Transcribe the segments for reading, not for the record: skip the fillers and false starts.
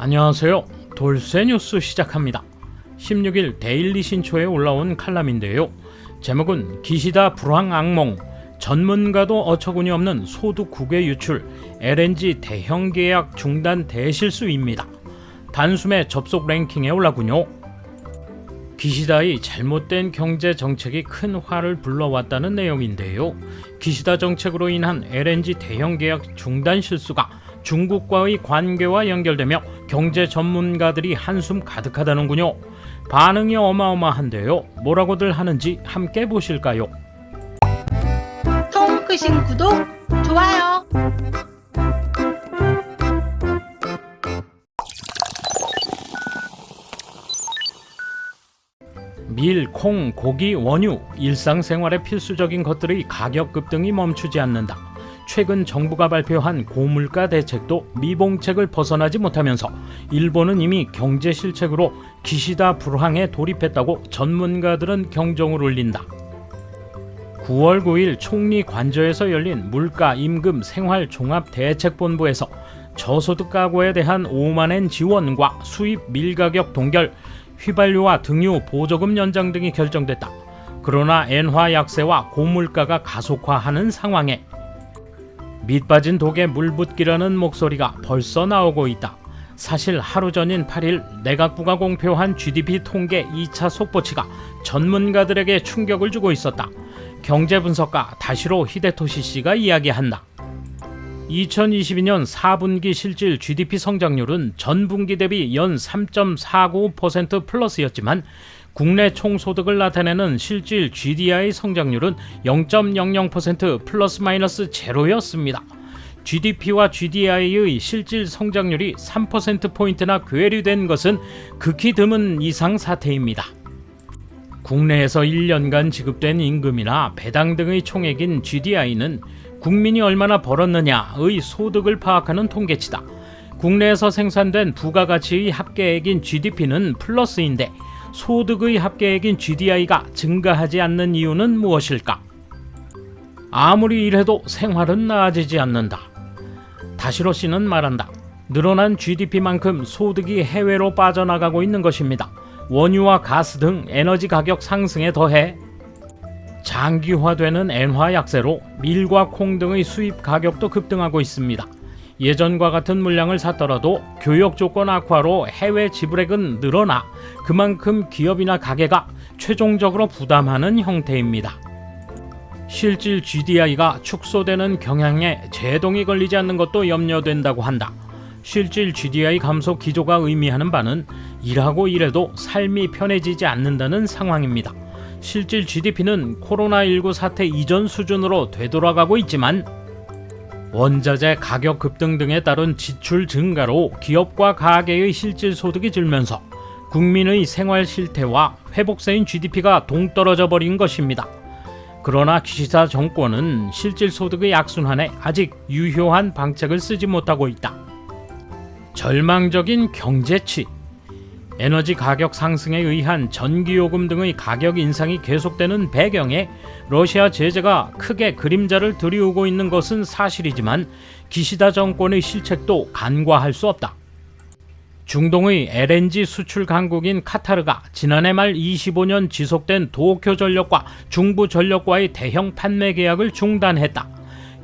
안녕하세요. 돌쇠 뉴스 시작합니다. 16일 데일리 신초에 올라온 칼럼인데요. 제목은 기시다 불황 악몽, 전문가도 어처구니 없는 소득 국외 유출, LNG 대형 계약 중단 대실수입니다. 단숨에 접속 랭킹에 올라군요. 기시다의 잘못된 경제 정책이 큰 화를 불러왔다는 내용인데요. 기시다 정책으로 인한 LNG 대형 계약 중단 실수가 중국과의 관계와 연결되며 경제 전문가들이 한숨 가득하다는군요. 반응이 어마어마한데요. 뭐라고들 하는지 함께 보실까요? 통 크신 구독, 좋아요. 밀, 콩, 고기, 원유, 일상생활의 필수적인 것들의 가격 급등이 멈추지 않는다. 최근 정부가 발표한 고물가 대책도 미봉책을 벗어나지 못하면서 일본은 이미 경제 실책으로 기시다 불황에 돌입했다고 전문가들은 경종을 울린다. 9월 9일 총리 관저에서 열린 물가, 임금, 생활 종합 대책본부에서 저소득 가구에 대한 5만엔 지원과 수입 밀가격 동결, 휘발유와 등유 보조금 연장 등이 결정됐다. 그러나 엔화 약세와 고물가가 가속화하는 상황에 밑 빠진 독에 물 붓기라는 목소리가 벌써 나오고 있다. 사실 하루 전인 8일 내각부가 공표한 GDP 통계 2차 속보치가 전문가들에게 충격을 주고 있었다. 경제분석가 다시로 히데토시 씨가 이야기한다. 2022년 4분기 실질 GDP 성장률은 전분기 대비 연 3.49% 플러스였지만 국내 총소득을 나타내는 실질 GDI 성장률은 0.00% 플러스 마이너스 제로였습니다. GDP와 GDI의 실질 성장률이 3%포인트나 괴리된 것은 극히 드문 이상 사태입니다. 국내에서 1년간 지급된 임금이나 배당 등의 총액인 GDI는 국민이 얼마나 벌었느냐의 소득을 파악하는 통계치다. 국내에서 생산된 부가가치의 합계액인 GDP는 플러스인데 소득의 합계액인 GDI가 증가하지 않는 이유는 무엇일까? 아무리 일해도 생활은 나아지지 않는다. 다시로 씨는 말한다. 늘어난 GDP만큼 소득이 해외로 빠져나가고 있는 것입니다. 원유와 가스 등 에너지 가격 상승에 더해 장기화되는 엔화 약세로 밀과 콩 등의 수입 가격도 급등하고 있습니다. 예전과 같은 물량을 샀더라도 교역 조건 악화로 해외 지불액은 늘어나 그만큼 기업이나 가게가 최종적으로 부담하는 형태입니다. 실질 GDI가 축소되는 경향에 제동이 걸리지 않는 것도 염려된다고 한다. 실질 GDI 감소 기조가 의미하는 바는 일하고 일해도 삶이 편해지지 않는다는 상황입니다. 실질 GDP는 코로나19 사태 이전 수준으로 되돌아가고 있지만 원자재 가격 급등 등에 따른 지출 증가로 기업과 가계의 실질 소득이 줄면서 국민의 생활 실태와 회복세인 GDP가 동떨어져 버린 것입니다. 그러나 기시다 정권은 실질 소득의 악순환에 아직 유효한 방책을 쓰지 못하고 있다. 절망적인 경제치, 에너지 가격 상승에 의한 전기요금 등의 가격 인상이 계속되는 배경에 러시아 제재가 크게 그림자를 들이우고 있는 것은 사실이지만 기시다 정권의 실책도 간과할 수 없다. 중동의 LNG 수출 강국인 카타르가 지난해 말 25년 지속된 도쿄 전력과 중부 전력과의 대형 판매 계약을 중단했다.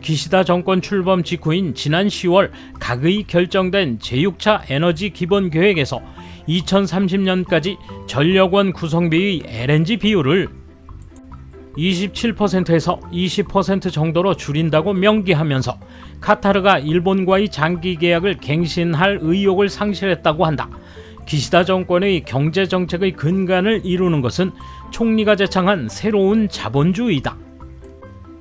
기시다 정권 출범 직후인 지난 10월 각의 결정된 제6차 에너지 기본 계획에서 2030년까지 전력원 구성비의 LNG 비율을 27%에서 20% 정도로 줄인다고 명기하면서 카타르가 일본과의 장기 계약을 갱신할 의욕을 상실했다고 한다. 기시다 정권의 경제 정책의 근간을 이루는 것은 총리가 제창한 새로운 자본주의다.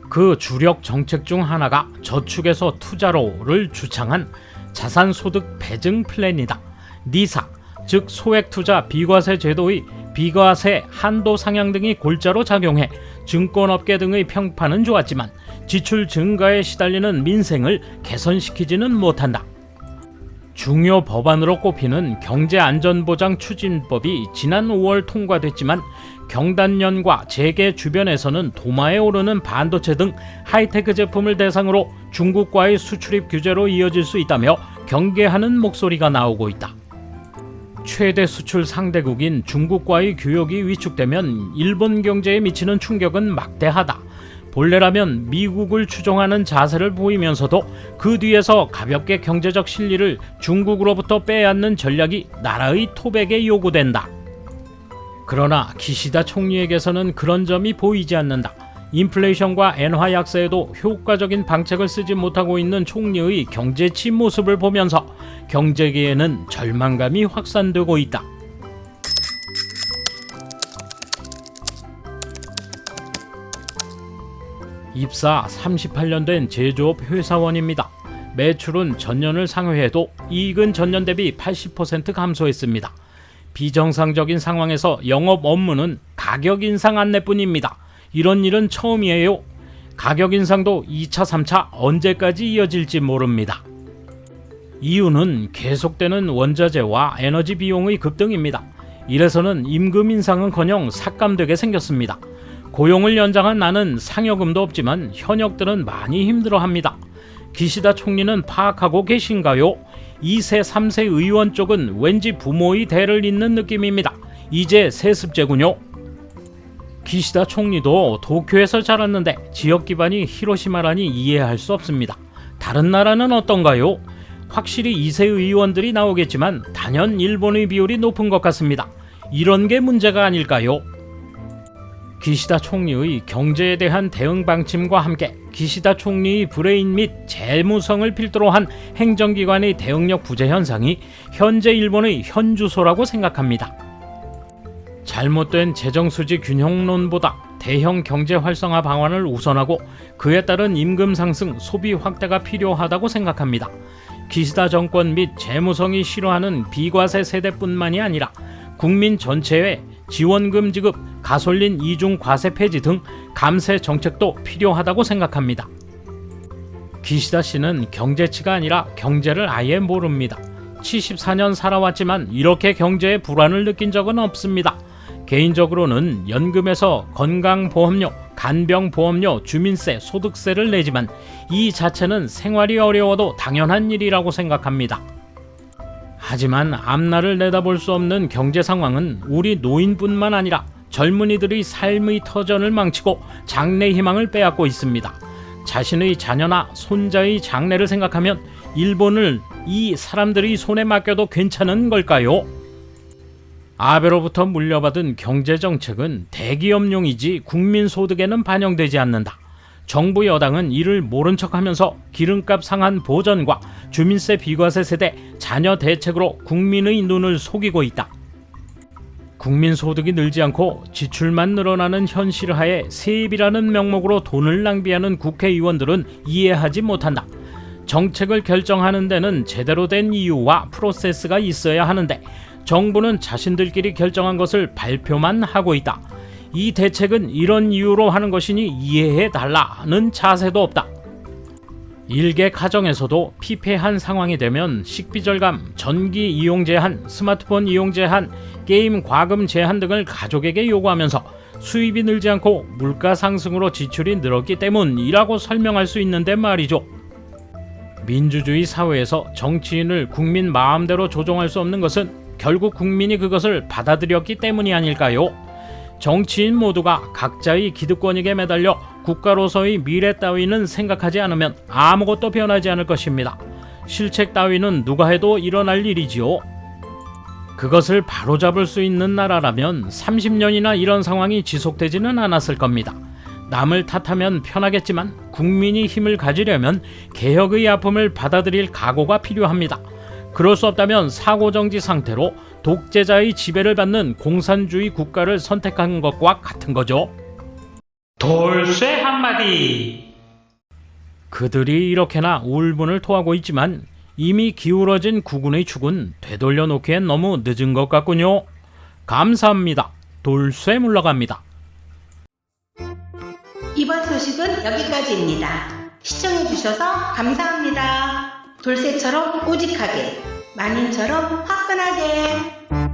그 주력 정책 중 하나가 저축에서 투자로를 주창한 자산소득 배증 플랜이다. 니사, 즉 소액투자 비과세 제도의 비과세 한도 상향 등이 골자로 작용해 증권업계 등의 평판은 좋았지만 지출 증가에 시달리는 민생을 개선시키지는 못한다. 중요 법안으로 꼽히는 경제안전보장 추진법이 지난 5월 통과됐지만 경단련과 재계 주변에서는 도마에 오르는 반도체 등 하이테크 제품을 대상으로 중국과의 수출입 규제로 이어질 수 있다며 경계하는 목소리가 나오고 있다. 최대 수출 상대국인 중국과의 교역이 위축되면 일본 경제에 미치는 충격은 막대하다. 본래라면 미국을 추종하는 자세를 보이면서도 그 뒤에서 가볍게 경제적 실리를 중국으로부터 빼앗는 전략이 나라의 토백에 요구된다. 그러나 기시다 총리에게서는 그런 점이 보이지 않는다. 인플레이션과 엔화 약세에도 효과적인 방책을 쓰지 못하고 있는 총리의 경제치 모습을 보면서 경제계에는 절망감이 확산되고 있다. 입사 38년 된 제조업 회사원입니다. 매출은 전년을 상회해도 이익은 전년 대비 80% 감소했습니다. 비정상적인 상황에서 영업 업무는 가격 인상 안내뿐입니다. 이런 일은 처음이에요. 가격 인상도 2차, 3차 언제까지 이어질지 모릅니다. 이유는 계속되는 원자재와 에너지 비용의 급등입니다. 이래서는 임금 인상은커녕 삭감되게 생겼습니다. 고용을 연장한 나는 상여금도 없지만 현역들은 많이 힘들어합니다. 기시다 총리는 파악하고 계신가요? 2세, 3세 의원 쪽은 왠지 부모의 대를 잇는 느낌입니다. 이제 세습제군요. 기시다 총리도 도쿄에서 자랐는데 지역 기반이 히로시마라니 이해할 수 없습니다. 다른 나라는 어떤가요? 확실히 2세 의원들이 나오겠지만 단연 일본의 비율이 높은 것 같습니다. 이런 게 문제가 아닐까요? 기시다 총리의 경제에 대한 대응 방침과 함께 기시다 총리의 브레인 및 재무성을 필두로 한 행정기관의 대응력 부재 현상이 현재 일본의 현주소라고 생각합니다. 잘못된 재정수지 균형론보다 대형 경제 활성화 방안을 우선하고 그에 따른 임금 상승, 소비 확대가 필요하다고 생각합니다. 기시다 정권 및 재무성이 싫어하는 비과세 세대뿐만이 아니라 국민 전체에 지원금 지급, 가솔린 이중 과세 폐지 등 감세 정책도 필요하다고 생각합니다. 기시다 씨는 경제치가 아니라 경제를 아예 모릅니다. 74년 살아왔지만 이렇게 경제에 불안을 느낀 적은 없습니다. 개인적으로는 연금에서 건강보험료, 간병보험료, 주민세, 소득세를 내지만 이 자체는 생활이 어려워도 당연한 일이라고 생각합니다. 하지만 앞날을 내다볼 수 없는 경제 상황은 우리 노인뿐만 아니라 젊은이들의 삶의 터전을 망치고 장래 희망을 빼앗고 있습니다. 자신의 자녀나 손자의 장래를 생각하면 일본을 이 사람들의 손에 맡겨도 괜찮은 걸까요? 아베로부터 물려받은 경제정책은 대기업용이지 국민소득에는 반영되지 않는다. 정부 여당은 이를 모른 척하면서 기름값 상한 보전과 주민세 비과세 세대 자녀 대책으로 국민의 눈을 속이고 있다. 국민소득이 늘지 않고 지출만 늘어나는 현실하에 세입이라는 명목으로 돈을 낭비하는 국회의원들은 이해하지 못한다. 정책을 결정하는 데는 제대로 된 이유와 프로세스가 있어야 하는데 정부는 자신들끼리 결정한 것을 발표만 하고 있다. 이 대책은 이런 이유로 하는 것이니 이해해달라는 자세도 없다. 일개 가정에서도 피폐한 상황이 되면 식비 절감, 전기 이용 제한, 스마트폰 이용 제한, 게임 과금 제한 등을 가족에게 요구하면서 수입이 늘지 않고 물가 상승으로 지출이 늘었기 때문이라고 설명할 수 있는데 말이죠. 민주주의 사회에서 정치인을 국민 마음대로 조종할 수 없는 것은 결국 국민이 그것을 받아들였기 때문이 아닐까요? 정치인 모두가 각자의 기득권익에 매달려 국가로서의 미래 따위는 생각하지 않으면 아무것도 변하지 않을 것입니다. 실책 따위는 누가 해도 일어날 일이지요. 그것을 바로잡을 수 있는 나라라면 30년이나 이런 상황이 지속되지는 않았을 겁니다. 남을 탓하면 편하겠지만 국민이 힘을 가지려면 개혁의 아픔을 받아들일 각오가 필요합니다. 그럴 수 없다면 사고정지 상태로 독재자의 지배를 받는 공산주의 국가를 선택한 것과 같은 거죠. 돌쇠 한마디. 그들이 이렇게나 울분을 토하고 있지만 이미 기울어진 국군의 축은 되돌려 놓기엔 너무 늦은 것 같군요. 감사합니다. 돌쇠 물러갑니다. 이번 소식은 여기까지입니다. 시청해주셔서 감사합니다. 돌쇠처럼 우직하게, 마님처럼 화끈하게.